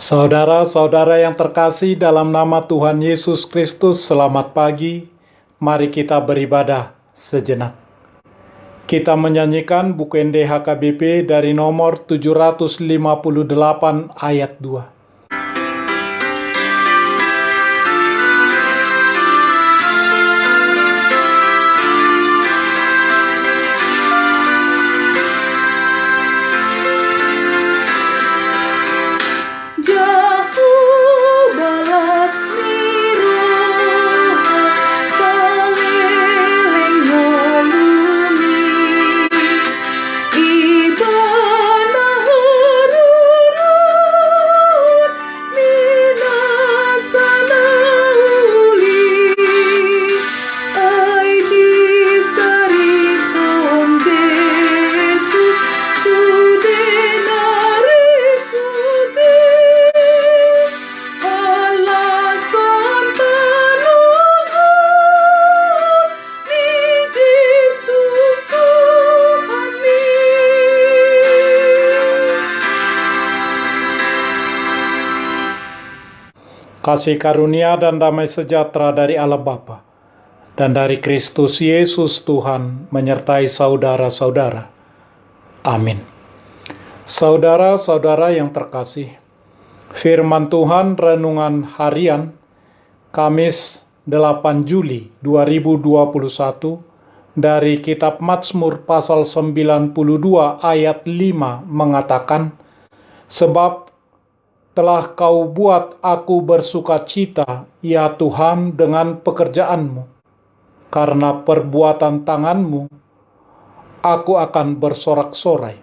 Saudara-saudara yang terkasih dalam nama Tuhan Yesus Kristus, selamat pagi. Mari kita beribadah sejenak. Kita menyanyikan buku NDHKBP dari nomor 758 ayat 2. Kasih karunia dan damai sejahtera dari Allah Bapa dan dari Kristus Yesus Tuhan menyertai saudara-saudara. Amin. Saudara-saudara yang terkasih, firman Tuhan renungan harian Kamis 8 Juli 2021 dari kitab Mazmur pasal 92 ayat 5 mengatakan, "Sebab telah kau buat aku bersukacita, ya Tuhan, dengan pekerjaanmu. Karena perbuatan tanganmu, aku akan bersorak-sorai."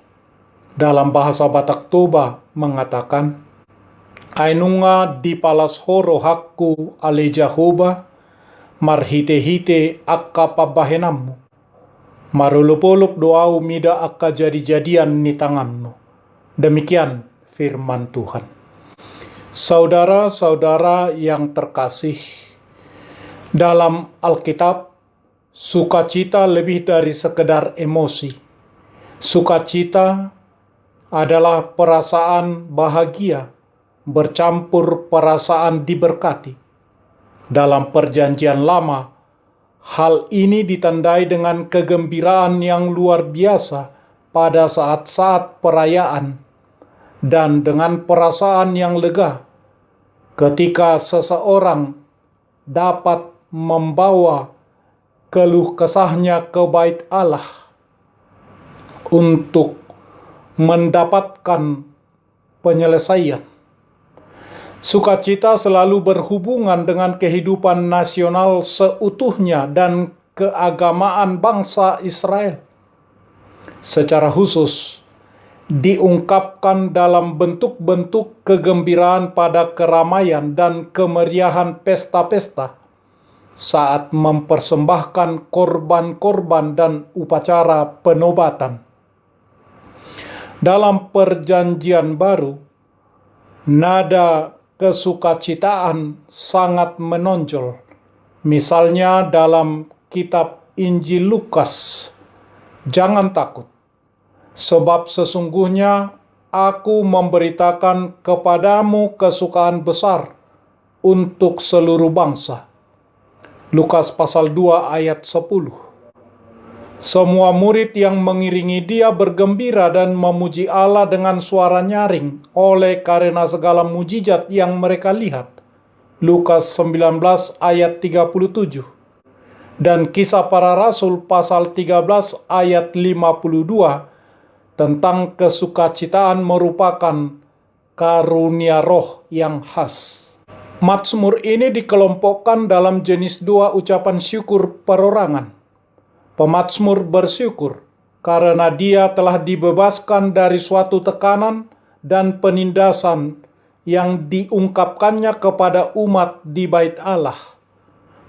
Dalam bahasa Batak Toba mengatakan, "Ainunga di palas horo hakku ale Jehovah, marhite-hite akka pabahenammu. Marulup-ulup doau mida akka jadi-jadian ni tanganmu." Demikian firman Tuhan. Saudara-saudara yang terkasih, dalam Alkitab, sukacita lebih dari sekedar emosi. Sukacita adalah perasaan bahagia bercampur perasaan diberkati. Dalam Perjanjian Lama, hal ini ditandai dengan kegembiraan yang luar biasa pada saat-saat perayaan dan dengan perasaan yang lega ketika seseorang dapat membawa keluh kesahnya ke bait Allah untuk mendapatkan penyelesaian. Sukacita selalu berhubungan dengan kehidupan nasional seutuhnya dan keagamaan bangsa Israel. Secara khusus, diungkapkan dalam bentuk-bentuk kegembiraan pada keramaian dan kemeriahan pesta-pesta saat mempersembahkan korban-korban dan upacara penobatan. Dalam Perjanjian Baru, nada kesukacitaan sangat menonjol. Misalnya dalam kitab Injil Lukas, "Jangan takut, sebab sesungguhnya aku memberitakan kepadamu kesukaan besar untuk seluruh bangsa." Lukas pasal 2 ayat 10. Semua murid yang mengiringi dia bergembira dan memuji Allah dengan suara nyaring oleh karena segala mujizat yang mereka lihat. Lukas 19 ayat 37. Dan Kisah Para Rasul pasal 13 ayat 52 tentang kesukacitaan merupakan karunia roh yang khas. Mazmur ini dikelompokkan dalam jenis dua ucapan syukur perorangan. Pemazmur bersyukur karena dia telah dibebaskan dari suatu tekanan dan penindasan yang diungkapkannya kepada umat di bait Allah.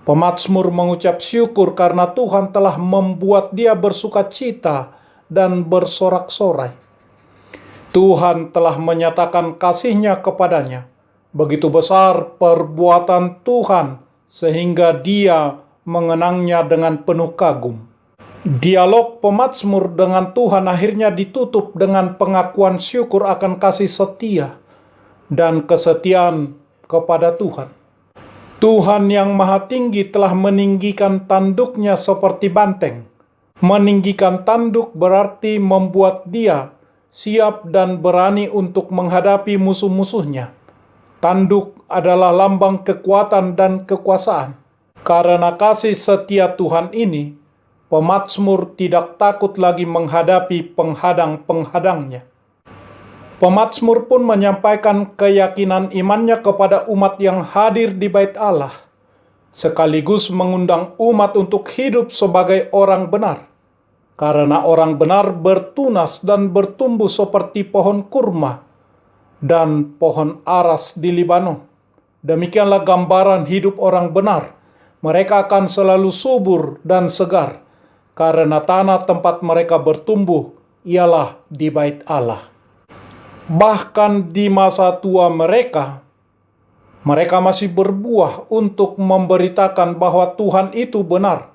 Pemazmur mengucap syukur karena Tuhan telah membuat dia bersukacita dan bersorak-sorai. Tuhan telah menyatakan kasih-Nya kepadanya. Begitu besar perbuatan Tuhan sehingga dia mengenangnya dengan penuh kagum. Dialog pemazmur dengan Tuhan akhirnya ditutup dengan pengakuan syukur akan kasih setia dan kesetiaan kepada Tuhan. Tuhan yang Maha Tinggi telah meninggikan tanduknya seperti banteng. Meninggikan tanduk berarti membuat dia siap dan berani untuk menghadapi musuh-musuhnya. Tanduk adalah lambang kekuatan dan kekuasaan. Karena kasih setia Tuhan ini, pemazmur tidak takut lagi menghadapi penghadang-penghadangnya. Pemazmur pun menyampaikan keyakinan imannya kepada umat yang hadir di Bait Allah, sekaligus mengundang umat untuk hidup sebagai orang benar. Karena orang benar bertunas dan bertumbuh seperti pohon kurma dan pohon aras di Libanon. Demikianlah gambaran hidup orang benar. Mereka akan selalu subur dan segar, karena tanah tempat mereka bertumbuh ialah di Bait Allah. Bahkan di masa tua mereka masih berbuah untuk memberitakan bahwa Tuhan itu benar,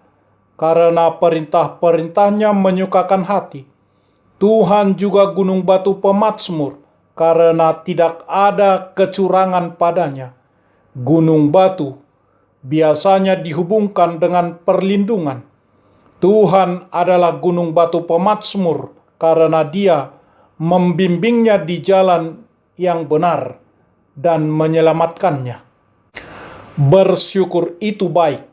karena perintah-perintahnya menyukakan hati. Tuhan juga gunung batu pemazmur, karena tidak ada kecurangan padanya. Gunung batu biasanya dihubungkan dengan perlindungan. Tuhan adalah gunung batu pemazmur, karena Dia membimbingnya di jalan yang benar dan menyelamatkannya. Bersyukur itu baik,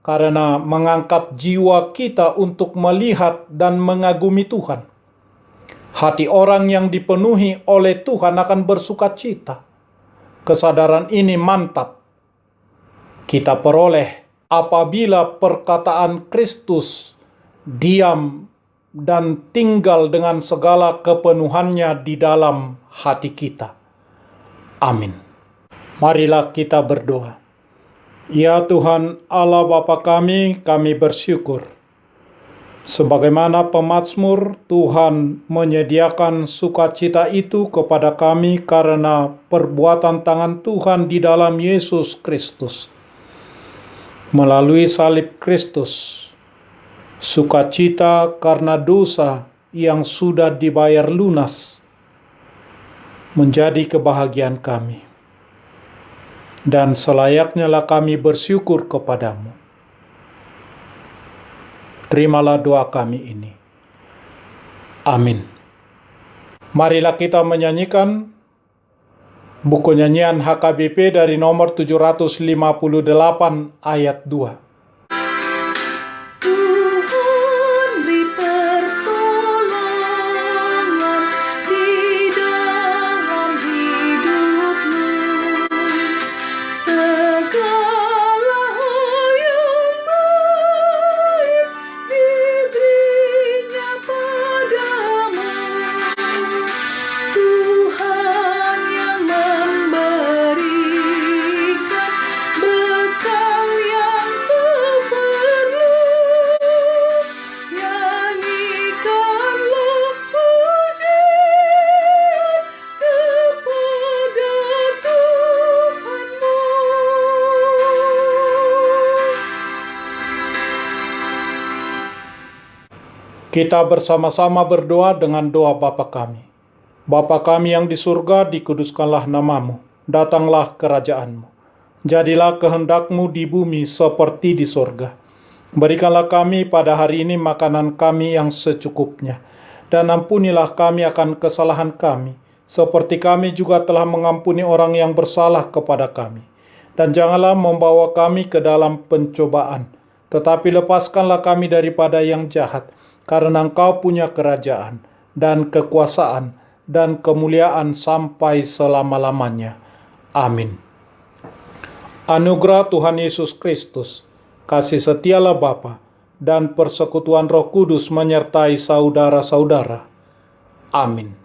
karena mengangkat jiwa kita untuk melihat dan mengagumi Tuhan. Hati orang yang dipenuhi oleh Tuhan akan bersuka cita. Kesadaran ini mantap kita peroleh apabila perkataan Kristus diam dan tinggal dengan segala kepenuhannya di dalam hati kita. Amin. Marilah kita berdoa. Ya Tuhan Allah Bapa kami bersyukur. Sebagaimana pemazmur, Tuhan menyediakan sukacita itu kepada kami karena perbuatan tangan Tuhan di dalam Yesus Kristus. Melalui salib Kristus, sukacita karena dosa yang sudah dibayar lunas menjadi kebahagiaan kami. Dan selayaknya lah kami bersyukur kepadamu. Terimalah doa kami ini. Amin. Marilah kita menyanyikan buku nyanyian HKBP dari nomor 758 ayat 2. Kita bersama-sama berdoa dengan doa Bapa kami. Bapa kami yang di surga, dikuduskanlah namamu. Datanglah kerajaanmu. Jadilah kehendakmu di bumi seperti di surga. Berikanlah kami pada hari ini makanan kami yang secukupnya. Dan ampunilah kami akan kesalahan kami, seperti kami juga telah mengampuni orang yang bersalah kepada kami. Dan janganlah membawa kami ke dalam pencobaan, tetapi lepaskanlah kami daripada yang jahat. Karena Engkau punya kerajaan, dan kekuasaan, dan kemuliaan sampai selama-lamanya. Amin. Anugerah Tuhan Yesus Kristus, kasih setialah Bapa, dan persekutuan Roh Kudus menyertai saudara-saudara. Amin.